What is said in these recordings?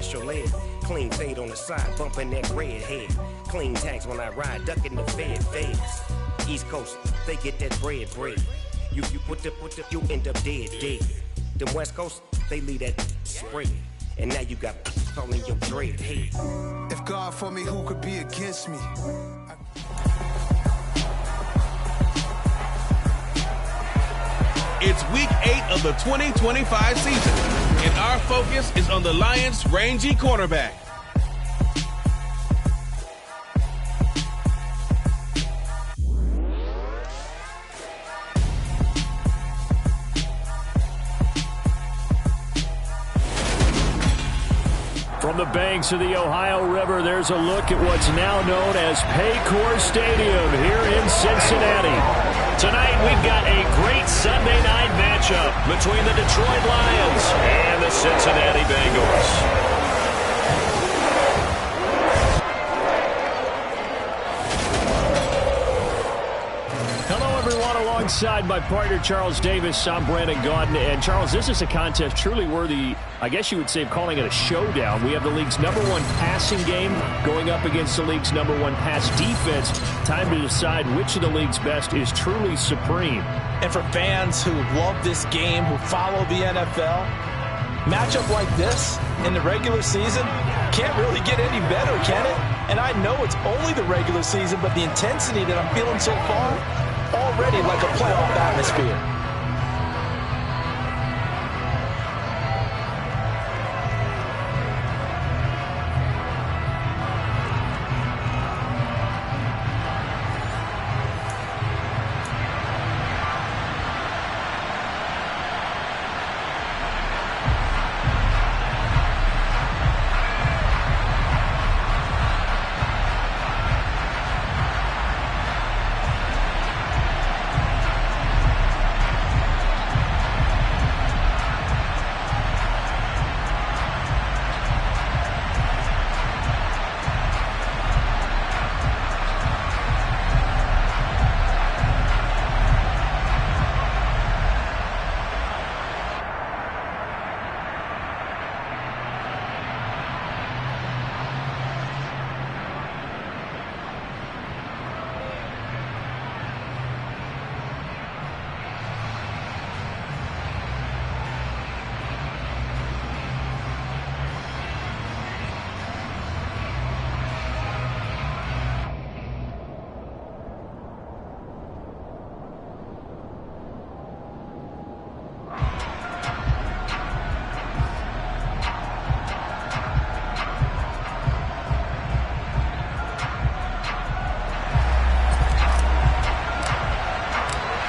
bust your leg. Clean fade on the side, bumping that red head. Clean tags when I ride, ducking the feds. East Coast, they get that bread. You you end up dead. Them West Coast, they leave that spread. And now you got calling your dread head. If God for me, who could be against me? It's week 8 of the 2025 season, and our focus is on the Lions' rangy cornerback. From the banks of the Ohio River, there's a look at what's now known as Paycor Stadium here in Cincinnati. Tonight, we've got a great Sunday night matchup between the Detroit Lions and the Cincinnati Bengals. Alongside my partner, Charles Davis, I'm Brandon Gaudin. And, Charles, this is a contest truly worthy, I guess you would say, of calling it a showdown. We have the league's #1 passing game going up against the league's #1 pass defense. Time to decide which of the league's best is truly supreme. And for fans who love this game, who follow the NFL, matchup like this in the regular season can't really get any better, can it? And I know it's only the regular season, but the intensity that I'm feeling so far, already like a playoff atmosphere.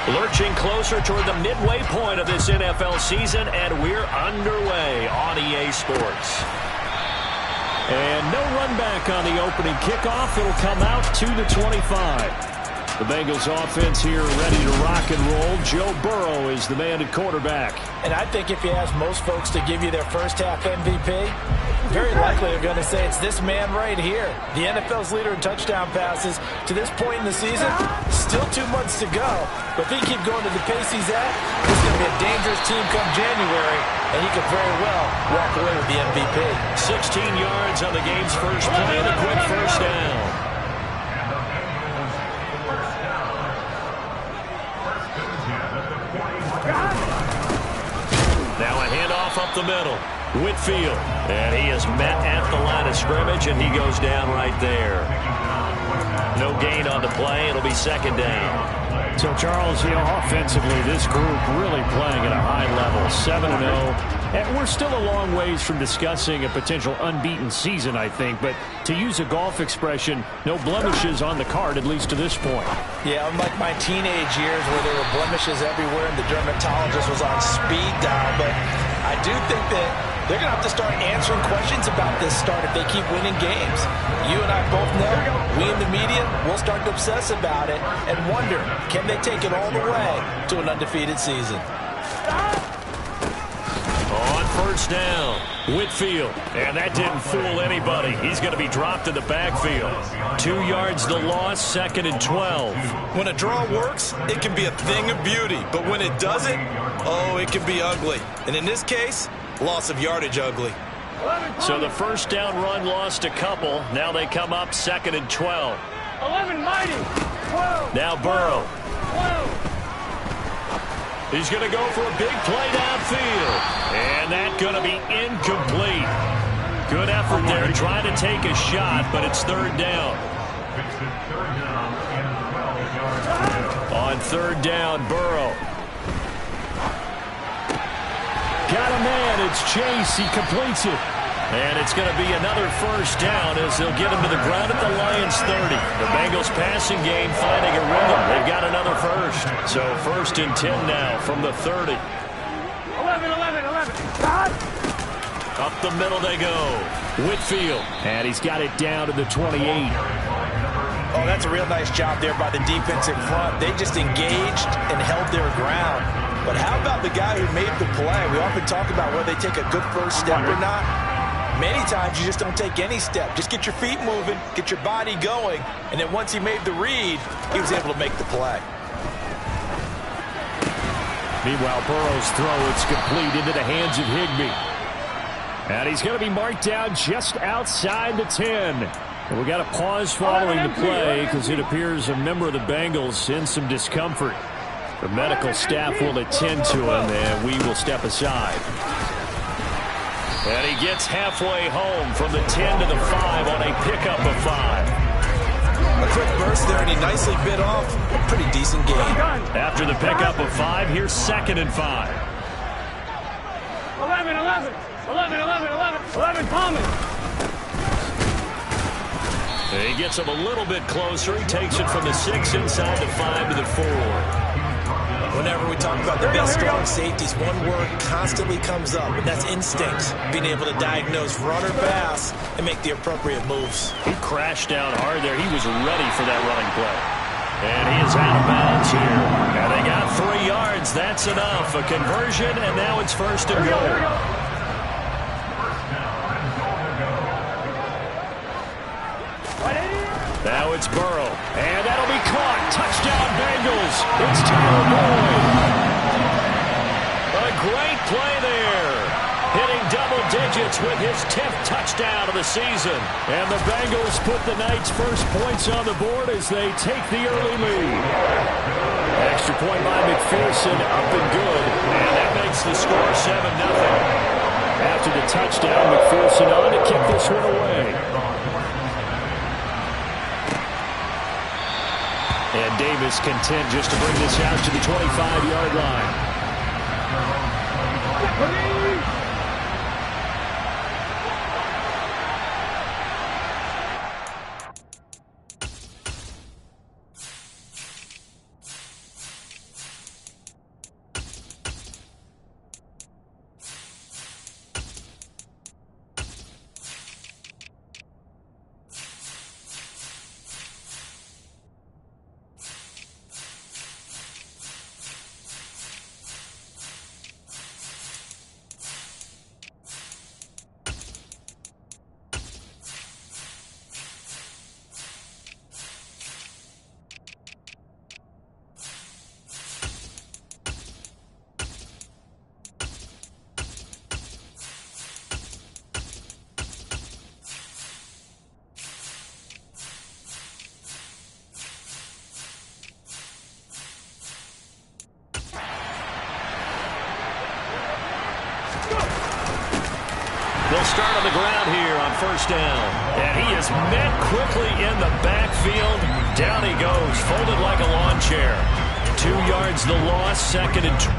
Lurching closer toward the midway point of this NFL season, and we're underway on EA Sports. And no run back on the opening kickoff. It'll come out to the 25. The Bengals offense here ready to rock and roll. Joe Burrow is the man at quarterback. And I think if you ask most folks to give you their first half MVP, very likely they're going to say it's this man right here. The NFL's leader in touchdown passes to this point in the season. Still 2 months to go. But if he keep going to the pace he's at, this is going to be a dangerous team come January. And he could very well walk away with the MVP. 16 yards on the game's first play and a quick first down. Now a handoff up the middle. Whitfield. And he is met at the line of scrimmage, and he goes down right there. No gain on the play. It'll be second down. So, Charles, offensively, this group really playing at a high level, 7-0. And we're still a long ways from discussing a potential unbeaten season, I think. But to use a golf expression, no blemishes on the card, at least to this point. Yeah, unlike my teenage years where there were blemishes everywhere and the dermatologist was on speed dial. But I do think that they're going to have to start answering questions about this start if they keep winning games. You and I both know, we in the media, will start to obsess about it and wonder, can they take it all the way to an undefeated season? On first down, Whitfield. And that didn't fool anybody. He's going to be dropped in the backfield. 2 yards the loss, 2nd and 12. When a draw works, it can be a thing of beauty. But when it doesn't, oh, it can be ugly. And in this case, loss of yardage ugly. So the first down run lost a couple. Now they come up 2nd and 12. 11 mighty. 12. Now Burrow. 12. He's going to go for a big play downfield. And that's going to be incomplete. Good effort there trying to take a shot, but it's 3rd down. On 3rd down, Burrow. Got a man. It's Chase. He completes it. And it's going to be another first down as they'll get him to the ground at the Lions 30. The Bengals passing game finding a rhythm. They've got another first. So 1st and 10 now from the 30. 11. Up the middle they go. Whitfield. And he's got it down to the 28. Oh, that's a real nice job there by the defensive front. They just engaged and held their ground. But how about the guy who made the play? We often talk about whether they take a good first step or not. Many times you just don't take any step. Just get your feet moving, get your body going, and then once he made the read, he was able to make the play. Meanwhile, Burrow's throw, it's complete into the hands of Higbee. And he's going to be marked down just outside the 10. And we got a pause following the play because it appears a member of the Bengals in some discomfort. The medical staff will attend to him, and we will step aside. And he gets halfway home from the 10 to the 5 on a pickup of 5. A quick burst there, and he nicely bit off a pretty decent gain. After the pickup of 5, here's 2nd and 5. 11 Thomas. He gets him a little bit closer. He takes it from the 6 inside the 5 to the 4. Whenever we talk about the best strong safeties, one word constantly comes up, and that's instinct. Being able to diagnose run or pass and make the appropriate moves. He crashed down hard there. He was ready for that running play. And he is out of bounds here. And they got 3 yards. That's enough. A conversion, and now it's 1st and goal. Now it's Burrow. And that'll be caught. Touchdown, Bengals. It's Tyler Boyd. A great play there. Hitting double digits with his 10th touchdown of the season. And the Bengals put the night's first points on the board as they take the early lead. Extra point by McPherson, up and good. And that makes the score 7-0. After the touchdown, McPherson on to kick this one away. And Davis content just to bring this out to the 25-yard line. They'll start on the ground here on 1st down. And he is met quickly in the backfield. Down he goes, folded like a lawn chair. 2 yards the loss, 2nd and 2.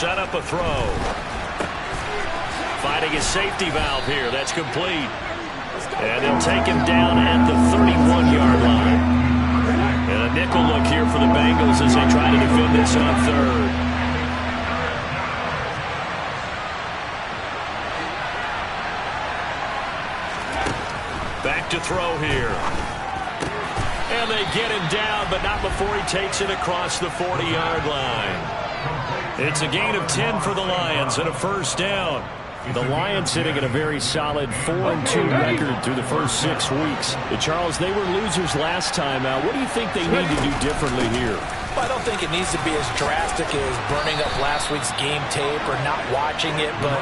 set up a throw. Finding his safety valve here. That's complete. And they'll take him down at the 31-yard line. And a nickel look here for the Bengals as they try to defend this on third. Back to throw here. And they get him down, but not before he takes it across the 40-yard line. It's a gain of 10 for the Lions and a first down. The Lions sitting at a very solid 4-2 record through the first 6 weeks. Charles, they were losers last time out. What do you think they need to do differently here? I don't think it needs to be as drastic as burning up last week's game tape or not watching it, but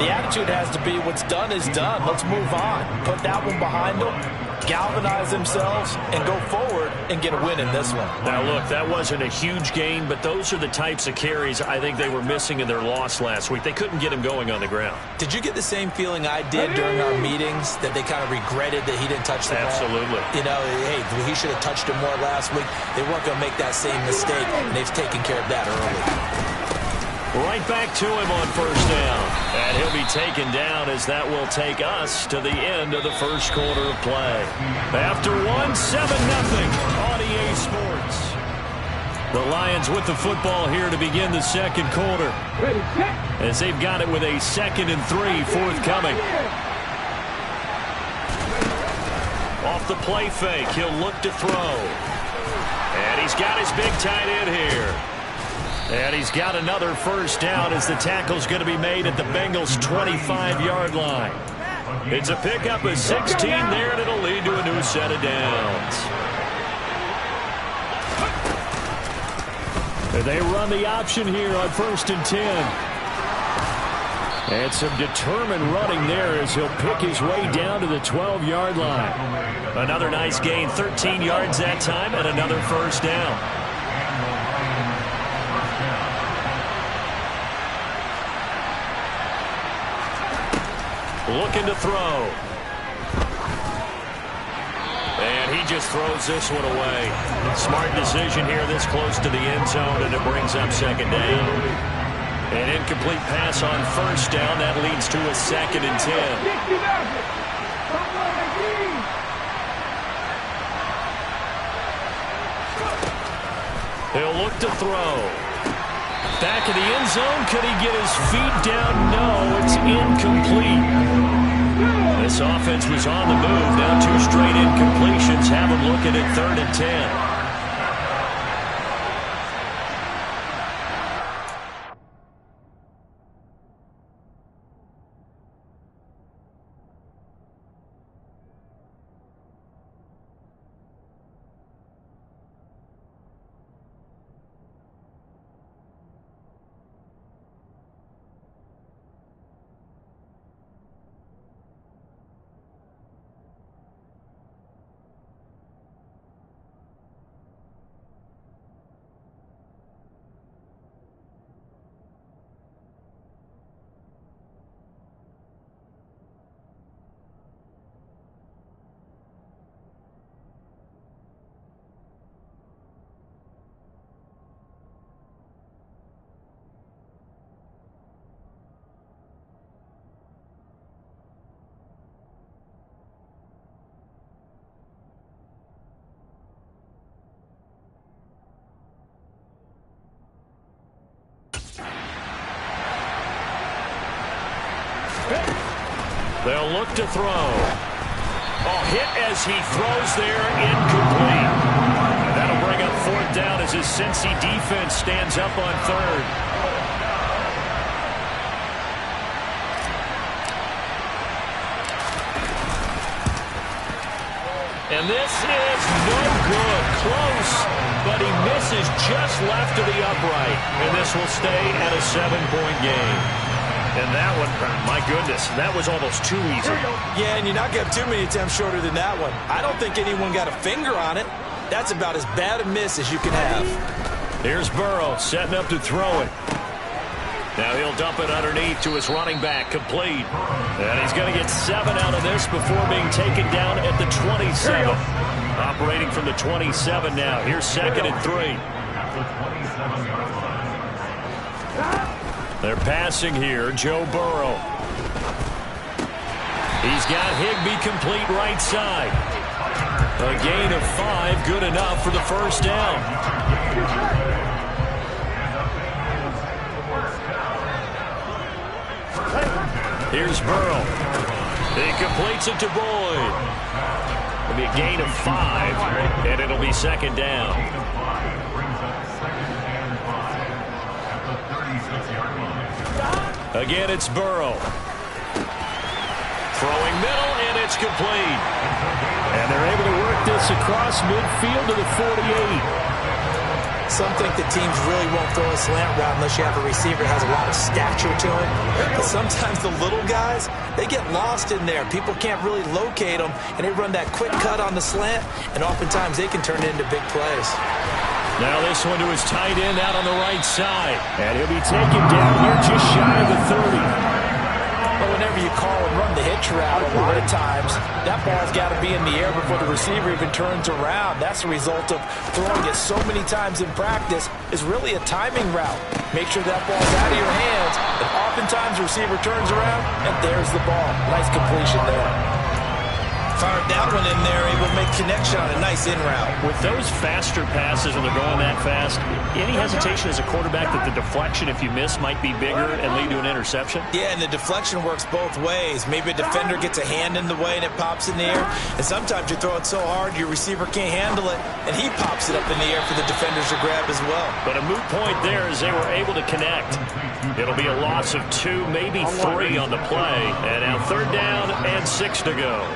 the attitude has to be what's done is done. Let's move on. Put that one behind them, galvanize themselves, and go forward and get a win in this one. Now, look, that wasn't a huge gain, but those are the types of carries I think they were missing in their loss last week. They couldn't get him going on the ground. Did you get the same feeling I did during our meetings, that they kind of regretted that he didn't touch the ball? Absolutely. You know, hey, he should have touched it more last week. They weren't going to make that same mistake, and they've taken care of that early. Right back to him on first down. And he'll be taken down as that will take us to the end of the first quarter of play. After 1, 7-0 on EA Sports. The Lions with the football here to begin the second quarter. As they've got it with a 2nd and 3 forthcoming. Off the play fake, he'll look to throw. And he's got his big tight end here. And he's got another first down as the tackle's going to be made at the Bengals' 25-yard line. It's a pickup of 16 there, and it'll lead to a new set of downs. And they run the option here on 1st and 10. And some determined running there as he'll pick his way down to the 12-yard line. Another nice gain, 13 yards that time, and another first down. Looking to throw. And he just throws this one away. Smart decision here this close to the end zone, and it brings up 2nd down. An incomplete pass on first down. That leads to a 2nd and 10. He'll look to throw. Back in the end zone. Could he get his feet down? No, it's incomplete. This offense was on the move. Now 2 straight incompletions. Have him looking at 3rd and 10. They'll look to throw. Oh, hit as he throws there, incomplete. And that'll bring up 4th down as his Cincy defense stands up on 3rd. And this is no good. Close, but he misses just left of the upright. And this will stay at a 7-point game. And that one, my goodness, that was almost too easy. Yeah, and you're not going to have too many attempts shorter than that one. I don't think anyone got a finger on it. That's about as bad a miss as you can have. Here's Burrow setting up to throw it. Now he'll dump it underneath to his running back, complete. And he's going to get 7 out of this before being taken down at the 27. Operating from the 27 now. Here's 2nd and 3. They're passing here. Joe Burrow. He's got Higbee complete right side. A gain of 5, good enough for the first down. Here's Burrow. He completes it to Boyd. It'll be a gain of 5, and it'll be second down. Again, it's Burrow. Throwing middle, and it's complete. And they're able to work this across midfield to the 48. Some think that teams really won't throw a slant route unless you have a receiver that has a lot of stature to him. But sometimes the little guys, they get lost in there. People can't really locate them, and they run that quick cut on the slant, and oftentimes they can turn it into big plays. Now this one to his tight end out on the right side. And he'll be taken down here just shy of the 30. But whenever you call and run the hitch route, a lot of times that ball's got to be in the air before the receiver even turns around. That's the result of throwing it so many times in practice is really a timing route. Make sure that ball's out of your hands, and oftentimes the receiver turns around, and there's the ball. Nice completion there. Fired that one in there, able to make connection on a nice in route. With those faster passes when they're going that fast, any hesitation as a quarterback that the deflection, if you miss, might be bigger and lead to an interception? Yeah, and the deflection works both ways. Maybe a defender gets a hand in the way and it pops in the air, and sometimes you throw it so hard your receiver can't handle it, and he pops it up in the air for the defenders to grab as well. But a moot point there is they were able to connect. It'll be a loss of 2, maybe 3 on the play. And now 3rd down and 6 to go.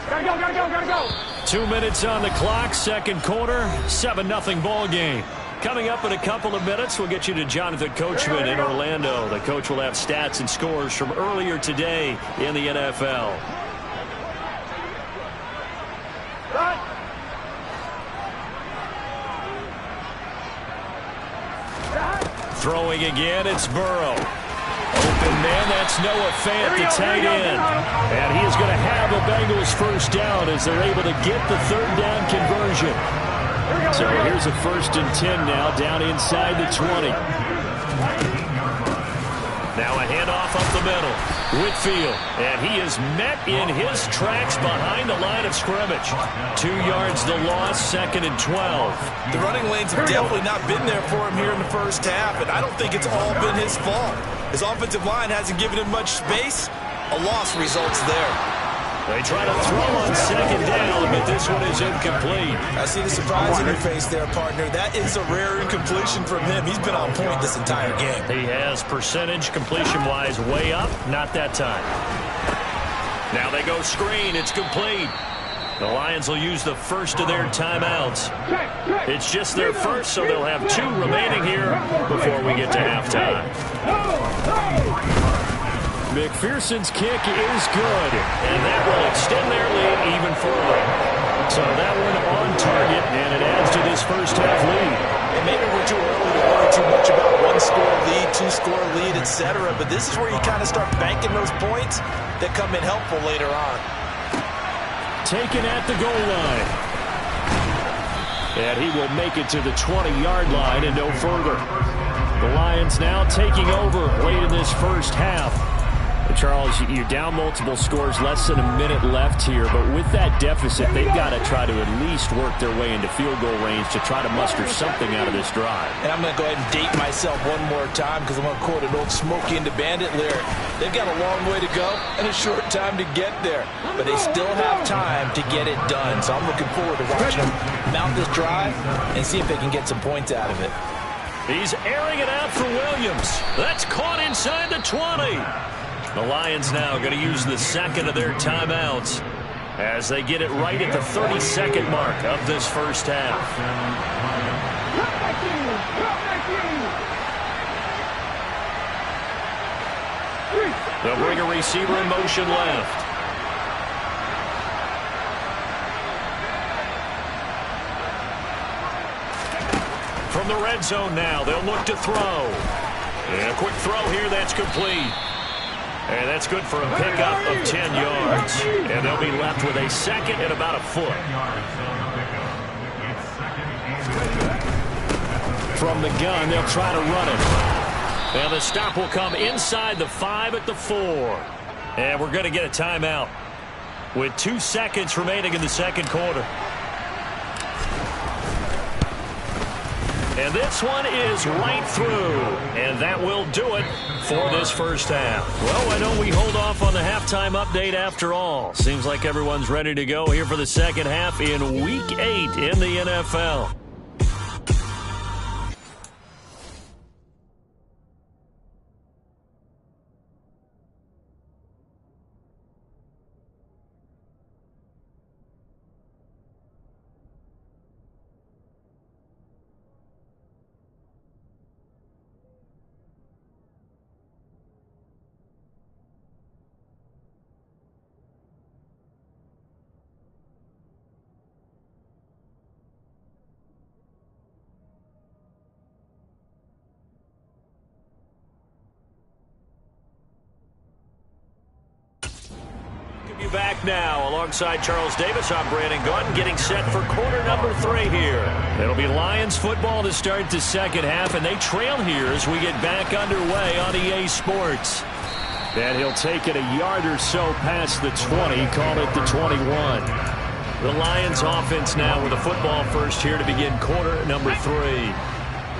Gotta go. 2 minutes on the clock, second quarter, 7-0 ball game. Coming up in a couple of minutes, we'll get you to Jonathan Coachman in Orlando. The coach will have stats and scores from earlier today in the NFL. Throwing again, it's Burrow. Open man, that's Noah Fant, the tight end. And he is going to have a Bengals first down as they're able to get the 3rd down conversion. So here's a 1st and 10 now, down inside the 20. Now a handoff up the middle. Whitfield, and he is met in his tracks behind the line of scrimmage. 2 yards the loss, 2nd and 12. The running lanes have definitely not been there for him here in the first half, and I don't think it's all been his fault. His offensive line hasn't given him much space. A loss results there. They try to throw on 2nd down, but this one is incomplete. I see the surprise in your face there, partner. That is a rare incompletion from him. He's been on point this entire game. He has percentage completion-wise way up, not that time. Now they go screen. It's complete. The Lions will use the first of their timeouts. It's just their first, so they'll have 2 remaining here before we get to halftime. McPherson's kick is good, and that will extend their lead even further. So that one on target, and it adds to this first half lead. And maybe we're too early to worry too much about 1-score lead, 2-score lead, etc. But this is where you kind of start banking those points that come in helpful later on. Taken at the goal line. And he will make it to the 20-yard line and no further. The Lions now taking over late in this first half. Charles, you're down multiple scores, less than a minute left here, but with that deficit, they've got to try to at least work their way into field goal range to try to muster something out of this drive. And I'm going to go ahead and date myself one more time because I'm going to quote an old Smokey and the Bandit lyric. They've got a long way to go and a short time to get there, but they still have time to get it done. So I'm looking forward to watching them mount this drive and see if they can get some points out of it. He's airing it out for Williams. That's caught inside the 20. The Lions now going to use the 2nd of their timeouts as they get it right at the 32nd mark of this first half. They'll bring a receiver in motion left. From the red zone now, they'll look to throw. And a quick throw here, that's complete. And that's good for a pickup of 10 yards. And they'll be left with a 2nd and about a foot. From the gun, they'll try to run it. And the stop will come inside the 5 at the 4. And we're going to get a timeout with 2 seconds remaining in the second quarter. And this one is right through. And that will do it for this first half. Well, why don't we hold off on the halftime update after all? Seems like everyone's ready to go here for the second half in Week 8 in the NFL. Back now alongside Charles Davis. I'm Brandon Gaunt, getting set for quarter number 3 here. It'll be Lions football to start the second half, and they trail here as we get back underway on EA Sports. And he'll take it a yard or so past the 20, call it the 21. The Lions offense now with a football first here to begin quarter number 3.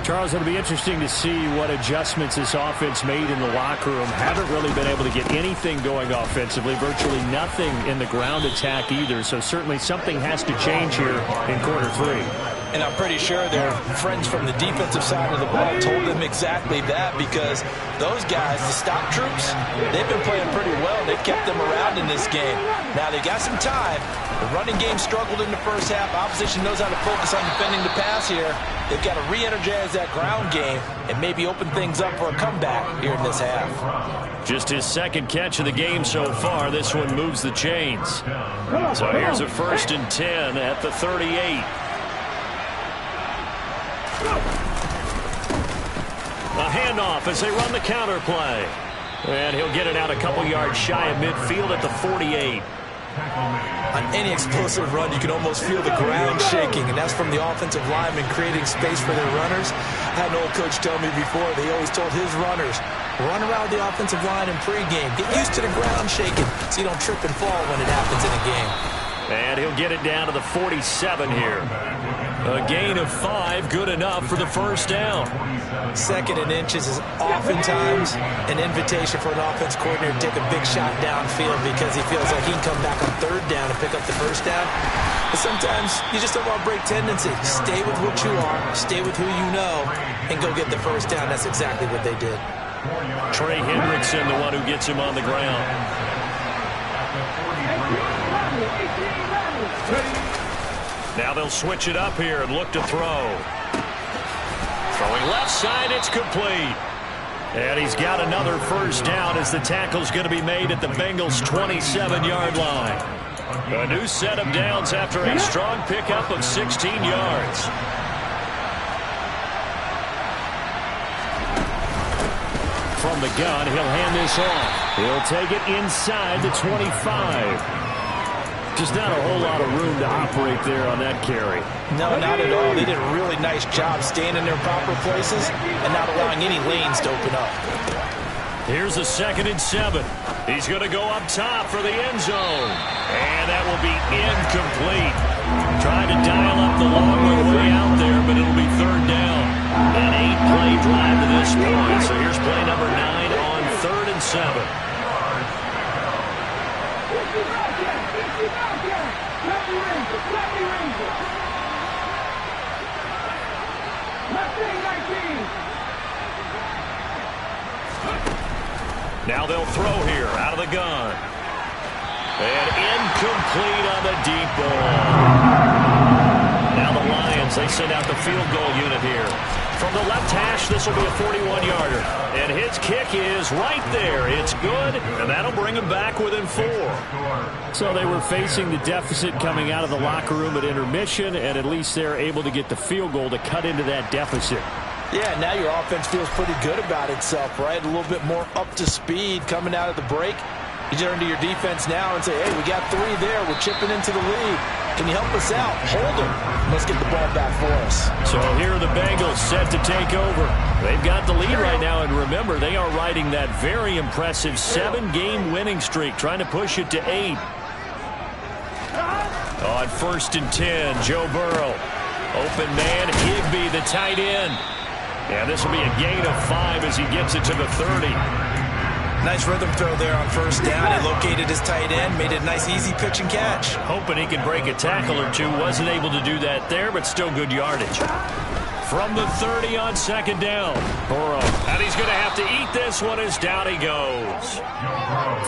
Charles, it'll be interesting to see what adjustments this offense made in the locker room. Haven't really been able to get anything going offensively, virtually nothing in the ground attack either. So certainly something has to change here in quarter 3. And I'm pretty sure their friends from the defensive side of the ball told them exactly that, because those guys, the stop troops, they've been playing pretty well. They've kept them around in this game. Now, they got some time. The running game struggled in the first half. Opposition knows how to focus on defending the pass here. They've got to re-energize that ground game and maybe open things up for a comeback here in this half. Just his second catch of the game so far. This one moves the chains. So here's a 1st and 10 at the 38. A handoff as they run the counter play. And he'll get it out a couple yards shy of midfield at the 48. On any explosive run, you can almost feel the ground shaking, and that's from the offensive linemen creating space for their runners. I had an old coach tell me before, they always told his runners, run around the offensive line in pregame. Get used to the ground shaking so you don't trip and fall when it happens in a game. And he'll get it down to the 47 here. A gain of 5, good enough for the first down. 2nd and inches is oftentimes an invitation for an offense coordinator to take a big shot downfield because he feels like he can come back on 3rd down and pick up the first down. But sometimes you just don't want to break tendency. Stay with what you are, stay with who you know, and go get the first down. That's exactly what they did. Trey Hendrickson, the one who gets him on the ground. Now they'll switch it up here and look to throw. Throwing left side, it's complete. And he's got another first down as the tackle's going to be made at the Bengals' 27-yard line. A new set of downs after a strong pickup of 16 yards. From the gun, he'll hand this off. He'll take it inside the 25. Just not a whole lot of room to operate there on that carry. No, not at all. They did a really nice job staying in their proper places and not allowing any lanes to open up. Here's a 2nd and 7. He's going to go up top for the end zone. And that will be incomplete. Trying to dial up the long way out there, but it'll be 3rd down. An 8-play drive to this point. So here's play number 9 on 3rd and 7. Now they'll throw here out of the gun. And incomplete on the deep ball. Now the Lions, they send out the field goal unit here. From the left hash, this will be a 41-yarder. And his kick is right there. It's good, and that'll bring him back within 4. So they were facing the deficit coming out of the locker room at intermission, and at least they're able to get the field goal to cut into that deficit. Yeah, now your offense feels pretty good about itself, right? A little bit more up to speed coming out of the break. You turn to your defense now and say, hey, we got 3 there. We're chipping into the lead. Can you help us out? Hold them. Let's get the ball back for us. So here are the Bengals set to take over. They've got the lead right now, and remember, they are riding that very impressive 7-game winning streak, trying to push it to 8. On 1st and 10, Joe Burrow. Open man, Higbee, the tight end. And this will be a gain of 5 as he gets it to the 30. Nice rhythm throw there on 1st down. He located his tight end, made it a nice easy pitch and catch. Hoping he could break a tackle or two. Wasn't able to do that there, but still good yardage. From the 30 on 2nd down, Burrow. And he's going to have to eat this one as down he goes.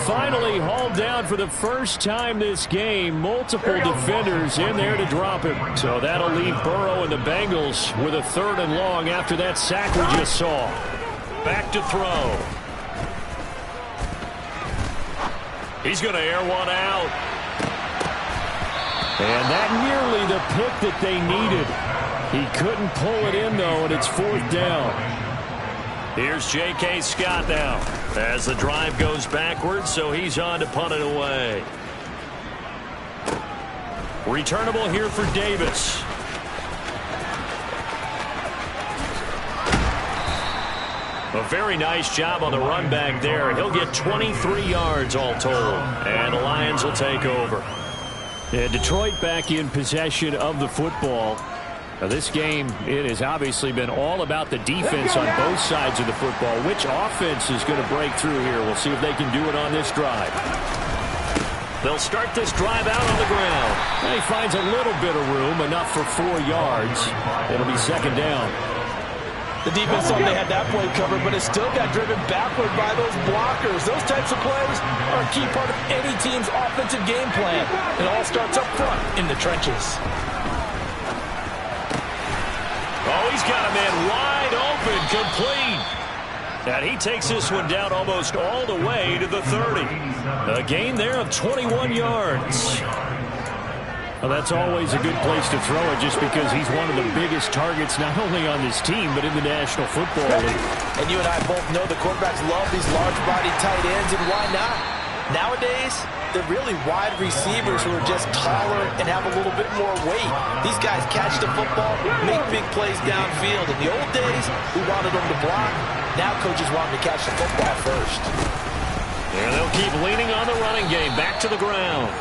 Finally hauled down for the first time this game. Multiple defenders in there to drop him. So that'll leave Burrow and the Bengals with a 3rd and long after that sack we just saw. Back to throw. He's going to air one out. And that nearly the pick that they needed. He couldn't pull it in, though, and it's 4th down. Here's J.K. Scott now as the drive goes backwards, so he's on to punt it away. Returnable here for Davis. A very nice job on the run back there. He'll get 23 yards all told, and the Lions will take over. Yeah, Detroit back in possession of the football. Now this game, it has obviously been all about the defense on both sides of the football. Which offense is going to break through here? We'll see if they can do it on this drive. They'll start this drive out on the ground. And he finds a little bit of room, enough for 4 yards. It'll be 2nd down. The defense thought they had that play covered, but it still got driven backward by those blockers. Those types of plays are a key part of any team's offensive game plan. It all starts up front in the trenches. Oh, he's got a man wide open, complete. And he takes this one down almost all the way to the 30. A gain there of 21 yards. Well, that's always a good place to throw it just because he's one of the biggest targets not only on this team but in the National Football League. And you and I both know the quarterbacks love these large-bodied tight ends, and why not? Nowadays, they're really wide receivers who are just taller and have a little bit more weight. These guys catch the football, make big plays downfield. In the old days, we wanted them to block. Now coaches want them to catch the football first. And they'll keep leaning on the running game. Back to the ground.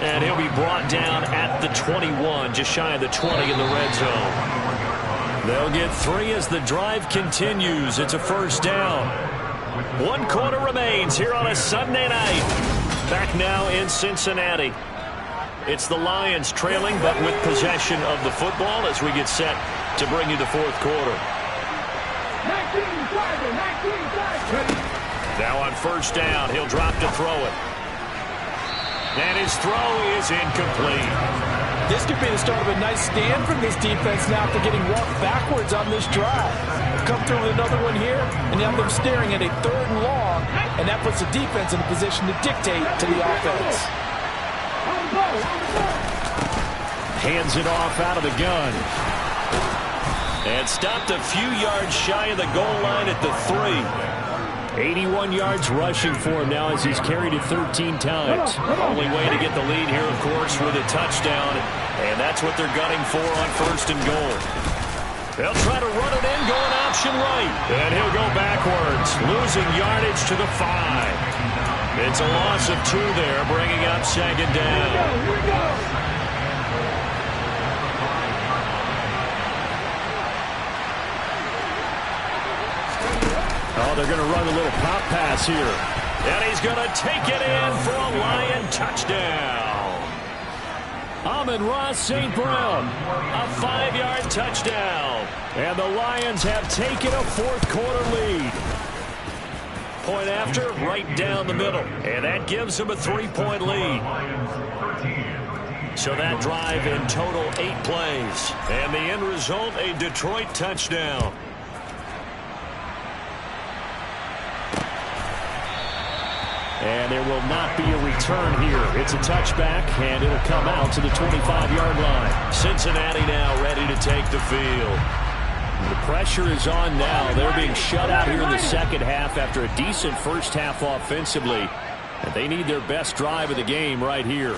And he'll be brought down at the 21, just shy of the 20 in the red zone. They'll get 3 as the drive continues. It's a 1st down. 1 quarter remains here on a Sunday night. Back now in Cincinnati. It's the Lions trailing, but with possession of the football as we get set to bring you the 4th quarter. Now on 1st down, he'll drop to throw it. And his throw is incomplete. This could be the start of a nice stand from this defense now after getting walked backwards on this drive. Come through with another one here, and you have them staring at a 3rd and long, and that puts the defense in a position to dictate to the offense. Hands it off out of the gun. And stopped a few yards shy of the goal line at the 3. 81 yards rushing for him now as he's carried it 13 times. Only way to get the lead here, of course, with a touchdown. And that's what they're gunning for on 1st and goal. They'll try to run it in, going option right. And he'll go backwards, losing yardage to the 5. It's a loss of 2 there, bringing up 2nd down. Here we go. Oh, they're going to run a little pop pass here. And he's going to take it in for a Lion touchdown. Amon-Ra St. Brown, a 5-yard touchdown. And the Lions have taken a 4th quarter lead. Point after, right down the middle. And that gives them a 3-point lead. So that drive in total 8 plays. And the end result, a Detroit touchdown. And there will not be a return here. It's a touchback, and it'll come out to the 25-yard line. Cincinnati now ready to take the field. The pressure is on now. They're being shut out here in the 2nd half after a decent 1st half offensively. And they need their best drive of the game right here.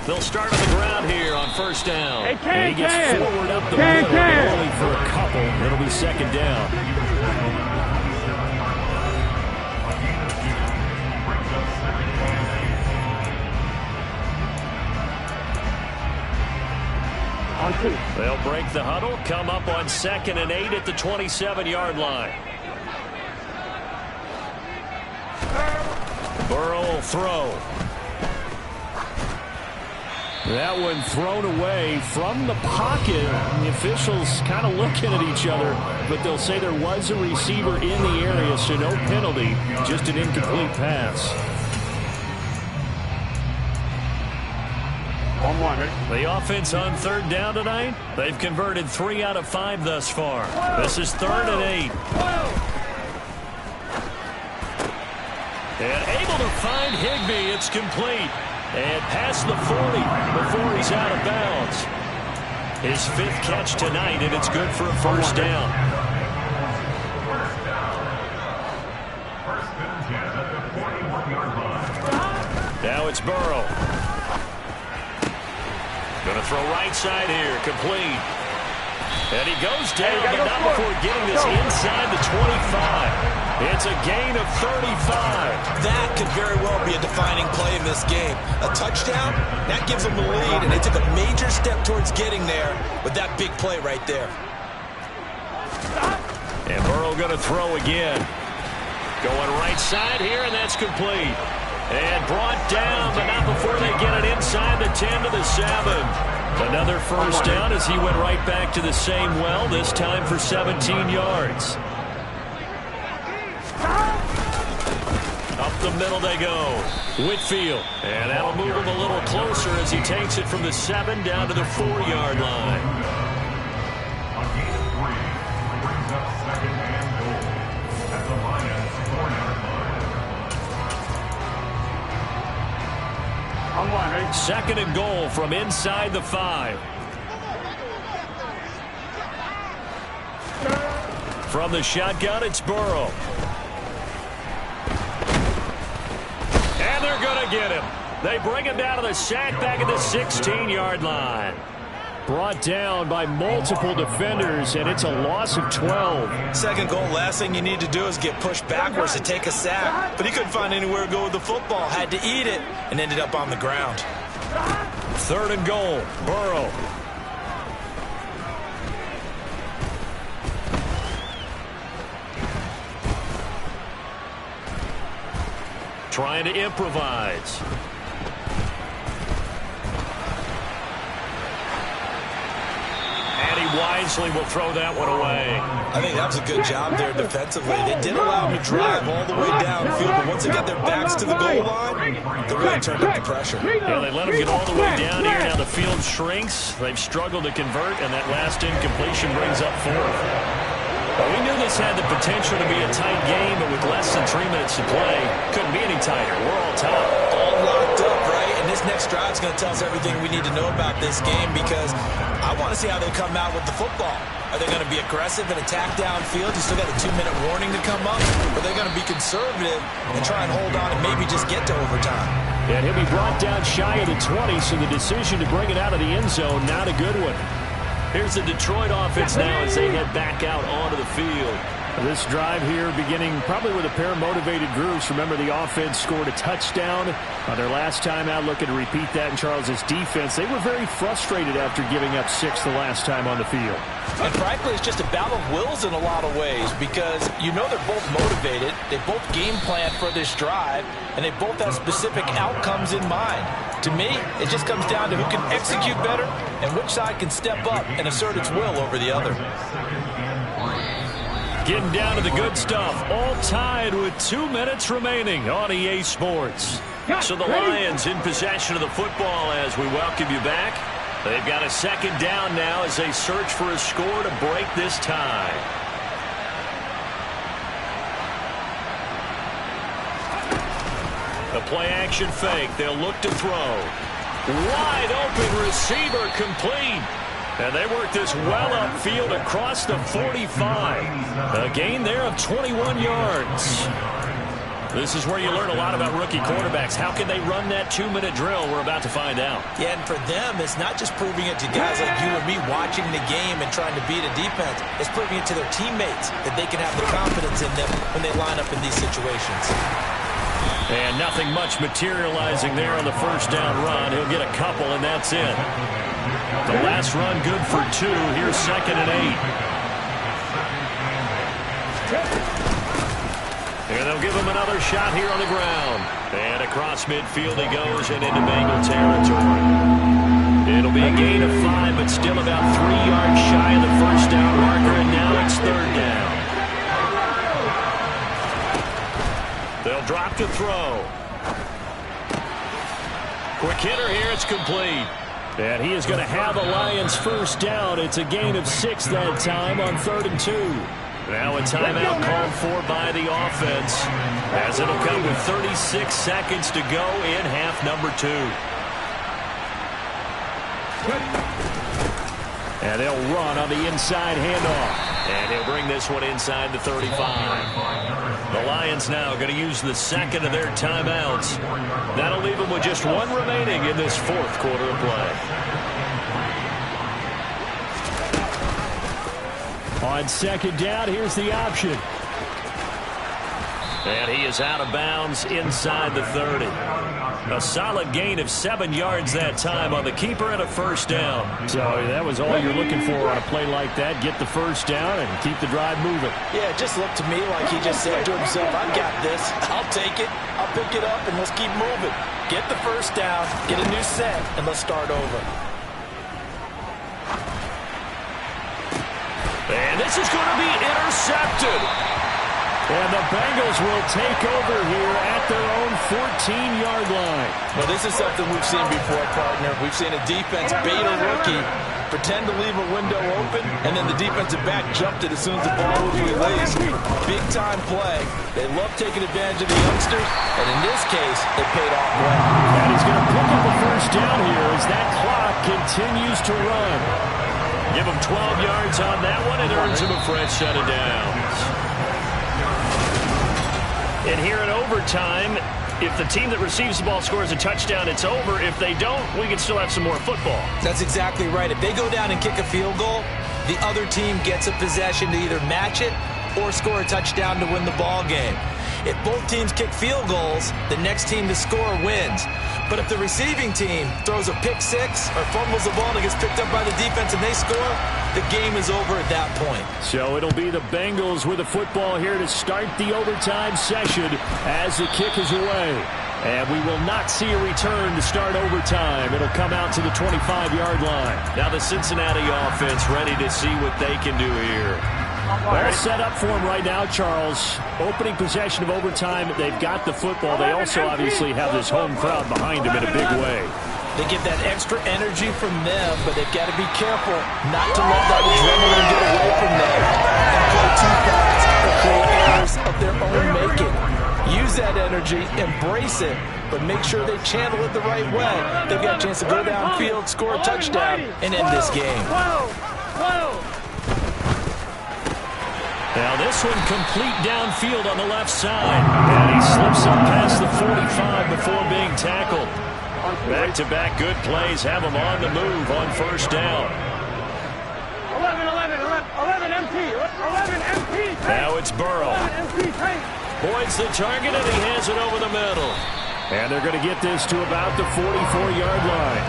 They'll start on the ground here on first down. Hey, he gets forward up the middle, only for a couple. It'll be second down. They'll break the huddle, come up on 2nd and 8 at the 27-yard line. Burrow will throw. That one thrown away from the pocket. The officials kind of looking at each other, but they'll say there was a receiver in the area, so no penalty, just an incomplete pass. The offense on 3rd down tonight, they've converted 3 out of 5 thus far. This is 3rd and 8. And able to find Higbee. It's complete. And past the 40 before he's out of bounds. His 5th catch tonight, and it's good for a first down. Now it's Burrow. Going to throw right side here, complete. And he goes down, but not before getting this inside the 25. It's a gain of 35. That could very well be a defining play in this game. A touchdown, that gives them the lead, and they took a major step towards getting there with that big play right there. And Burrow going to throw again. Going right side here, and that's complete. And brought down, but not before they get it inside the 10 to the 7. Another first down as he went right back to the same well, this time for 17 yards. Up the middle they go. Whitfield. And that'll move him a little closer as he takes it from the 7 down to the 4-yard line. Second and goal from inside the 5. From the shotgun, it's Burrow. And they're going to get him. They bring him down to the sack back at the 16-yard line. Brought down by multiple defenders, and it's a loss of 12. Second goal, last thing you need to do is get pushed backwards to take a sack. But he couldn't find anywhere to go with the football. Had to eat it and ended up on the ground. 3rd and goal, Burrow. Trying to improvise. And he wisely will throw that one away. I think that was a good job there defensively. They did allow him to drive all the way downfield, but once they got their backs to the goal line, they really turned up the pressure. Yeah, they let him get all the way down here. Now the field shrinks. They've struggled to convert, and that last incompletion brings up 4th. Well, we knew this had the potential to be a tight game, but with less than 3 minutes to play, couldn't be any tighter. We're all tied. All locked up, right? And this next drive is going to tell us everything we need to know about this game because I want to see how they come out with the football. Are they going to be aggressive and attack downfield? You still got a 2-minute warning to come up? Or are they going to be conservative and try and hold on and maybe just get to overtime? And he'll be brought down shy of the 20, so the decision to bring it out of the end zone, not a good one. Here's the Detroit offense now as they head back out onto the field. This drive here beginning probably with a pair of motivated groups. Remember, the offense scored a touchdown on their last time out, looking to repeat that in Charles's defense. They were very frustrated after giving up 6 the last time on the field. And frankly, it's just a battle of wills in a lot of ways because you know they're both motivated. They both game plan for this drive, and they both have specific outcomes in mind. To me, it just comes down to who can execute better and which side can step up and assert its will over the other. Getting down to the good stuff, all tied with 2 minutes remaining on EA Sports. So the Lions in possession of the football as we welcome you back. They've got a second down now as they search for a score to break this tie. The play action fake. They'll look to throw. Wide open receiver complete. And they work this well upfield across the 45. A gain there of 21 yards. This is where you learn a lot about rookie quarterbacks. How can they run that 2-minute drill? We're about to find out. Yeah, and for them, it's not just proving it to guys like you and me watching the game and trying to beat a defense. It's proving it to their teammates that they can have the confidence in them when they line up in these situations. And nothing much materializing there on the first down run. He'll get a couple, and that's it. The last run good for 2. Here's 2nd and 8. And they'll give him another shot here on the ground. And across midfield he goes and into Bengal territory. It'll be a gain of 5, but still about 3 yards shy of the first down marker, and now it's 3rd down. They'll drop to throw. Quick hitter here, it's complete. And he is going to have a Lions first down. It's a gain of 6 that time on 3rd and 2. Now a timeout called for by the offense, as it'll come with 36 seconds to go in half number 2. And they'll run on the inside handoff. And he'll bring this one inside the 35. The Lions now going to use the second of their timeouts. That'll leave them with just 1 remaining in this 4th quarter of play. On 2nd down, here's the option. And he is out of bounds inside the 30. A solid gain of 7 yards that time on the keeper and a first down. So that was all you're looking for on a play like that. Get the first down and keep the drive moving. Yeah, it just looked to me like he just said to himself, I've got this. I'll take it. I'll pick it up, and let's keep moving. Get the first down, get a new set, and let's start over. And this is going to be intercepted. And the Bengals will take over here at their own 14-yard line. Well, this is something we've seen before, partner. We've seen a defense bait a rookie, pretend to leave a window open, and then the defensive back jumped it as soon as the ball was released. Big-time play. They love taking advantage of the youngsters, and in this case, it paid off well. And he's going to pick up a first down here as that clock continues to run. Give him 12 yards on that one. It earns him a fresh set of downs. And here in overtime, if the team that receives the ball scores a touchdown, it's over. If they don't, we can still have some more football. That's exactly right. If they go down and kick a field goal, the other team gets a possession to either match it or score a touchdown to win the ball game. If both teams kick field goals, the next team to score wins. But if the receiving team throws a pick six or fumbles the ball and it gets picked up by the defense and they score, the game is over at that point. So it'll be the Bengals with the football here to start the overtime session as the kick is away. And we will not see a return to start overtime. It'll come out to the 25-yard line. Now the Cincinnati offense ready to see what they can do here. All set up for him right now, Charles. Opening possession of overtime. They've got the football. They also obviously have this home crowd behind them in a big way. They get that extra energy from them, but they've got to be careful not to let that adrenaline get away from them and play too fast or create errors of their own making. Use that energy, embrace it, but make sure they channel it the right way. They've got a chance to go downfield, score a touchdown, and end this game. Now this one complete downfield on the left side. And he slips up past the 45 before being tackled. Back-to-back good plays have him on the move on first down. 11 MP. Now it's Burrow. Boyd's the target, and he hands it over the middle. And they're going to get this to about the 44-yard line.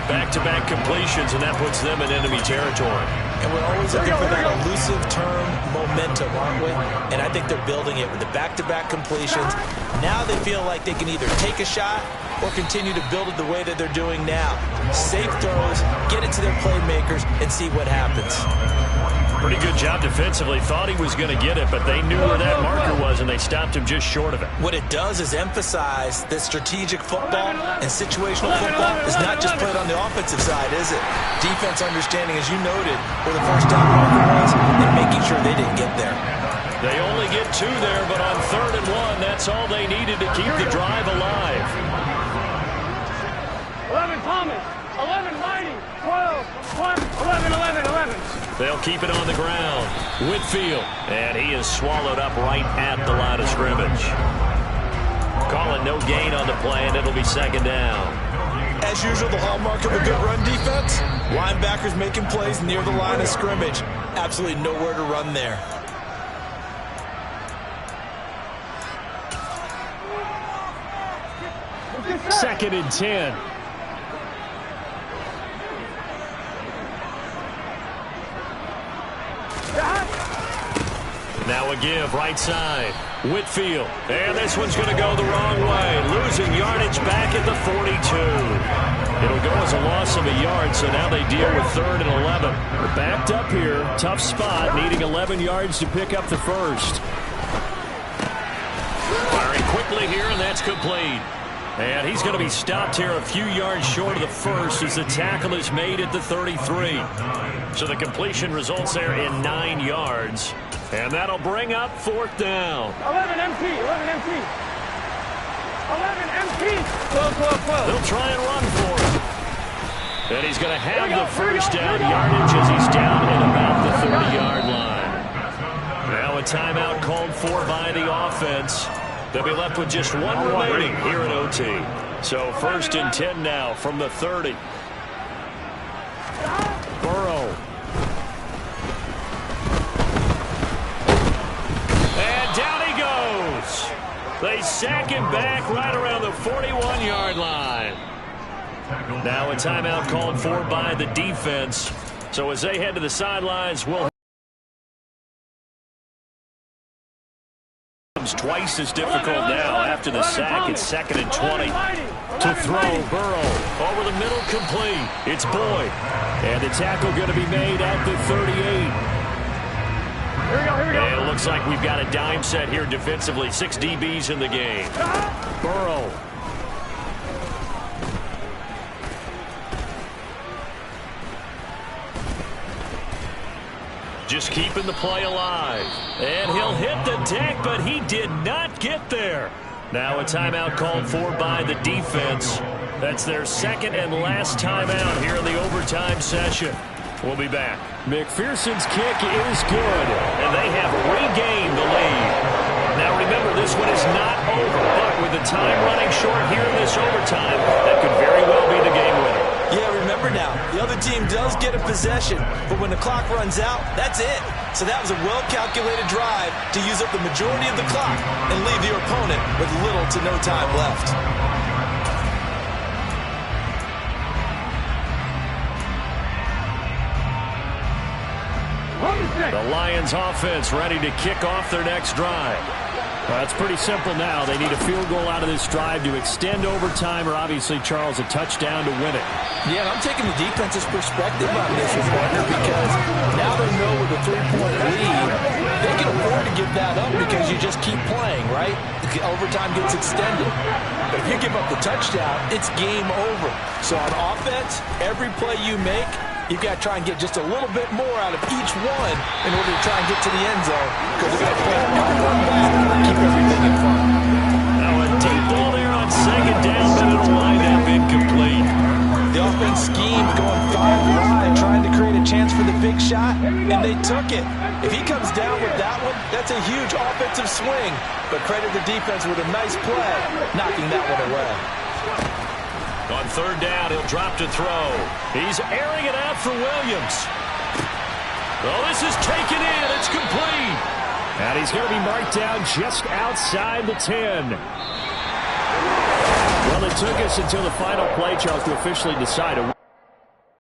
Back-to-back completions, and that puts them in enemy territory. And we're always looking for that elusive term momentum, aren't we? And I think they're building it with the back-to-back completions. Now they feel like they can either take a shot or continue to build it the way that they're doing now. Safe throws, get it to their playmakers, and see what happens. Pretty good job defensively. Thought he was going to get it, but they knew where that marker was, and they stopped him just short of it. What it does is emphasize that strategic football and situational football is not just played on the offensive side, is it? Defense understanding, as you noted, where the first down marker was and making sure they didn't get there. They only get 2 there, but on 3rd and 1, that's all they needed to keep the drive alive. 11 Thomas, 11 Mighty, 12. 11. They'll keep it on the ground. Whitfield, and he is swallowed up right at the line of scrimmage. Calling no gain on the play, and it'll be second down. As usual, the hallmark of a good run defense, linebackers making plays near the line of scrimmage. Absolutely nowhere to run there. Second and 10. Now a give, right side. Whitfield. And this one's going to go the wrong way. Losing yardage back at the 42. It'll go as a loss of a yard, so now they deal with 3rd and 11. They're backed up here. Tough spot, needing 11 yards to pick up the first. Firing quickly here, and that's complete. And he's going to be stopped here a few yards short of the first as the tackle is made at the 33. So the completion results there in 9 yards. And that'll bring up 4th down. 11 empty. 11 empty. 12. They'll try and run for it. And he's going to have the first down yardage as he's down at about the 30-yard line. Now a timeout called for by the offense. They'll be left with just one remaining here at OT. So 1st and 10 now from the 30. Burrow. And down he goes. They sack him back right around the 41-yard line. Now a timeout called for by the defense. So as they head to the sidelines, we'll twice as difficult now after the sack. It's 2nd and 20. To throw, Burrow. Over the middle, complete. It's Boyd. And the tackle going to be made at the 38. Here we go. And it looks like we've got a dime set here defensively. 6 DBs in the game. Burrow. Just keeping the play alive. And he'll hit the deck, but he did not get there. Now a timeout called for by the defense. That's their 2nd and last timeout here in the overtime session. We'll be back. McPherson's kick is good, and they have regained the lead. Now remember, this one is not over, but with the time running short here in this overtime, that could very well be the game winner. Yeah, remember now, the other team does get a possession, but when the clock runs out, that's it. So that was a well-calculated drive to use up the majority of the clock and leave your opponent with little to no time left. The Lions offense ready to kick off their next drive. Well, it's pretty simple now. They need a field goal out of this drive to extend overtime, or obviously, Charles, a touchdown to win it. Yeah, I'm taking the defense's perspective on this, partner, because now they know with a 3-point lead, they can afford to give that up because you just keep playing, right? The overtime gets extended. But if you give up the touchdown, it's game over. So on offense, every play you make, you've got to try and get just a little bit more out of each one in order to try and get to the end zone, because they're going to play one back and keep everything in front. Now a deep ball there on 2nd down, but it'll wind up incomplete. The offense schemed going 5 wide, trying to create a chance for the big shot, and they took it. If he comes down with that one, that's a huge offensive swing. But credit the defense with a nice play, knocking that one away. On 3rd down, he'll drop to throw. He's airing it out for Williams. Oh, this is taken in. It's complete. And he's going to be marked down just outside the 10. Well, it took us until the final play, Charles, to officially decide.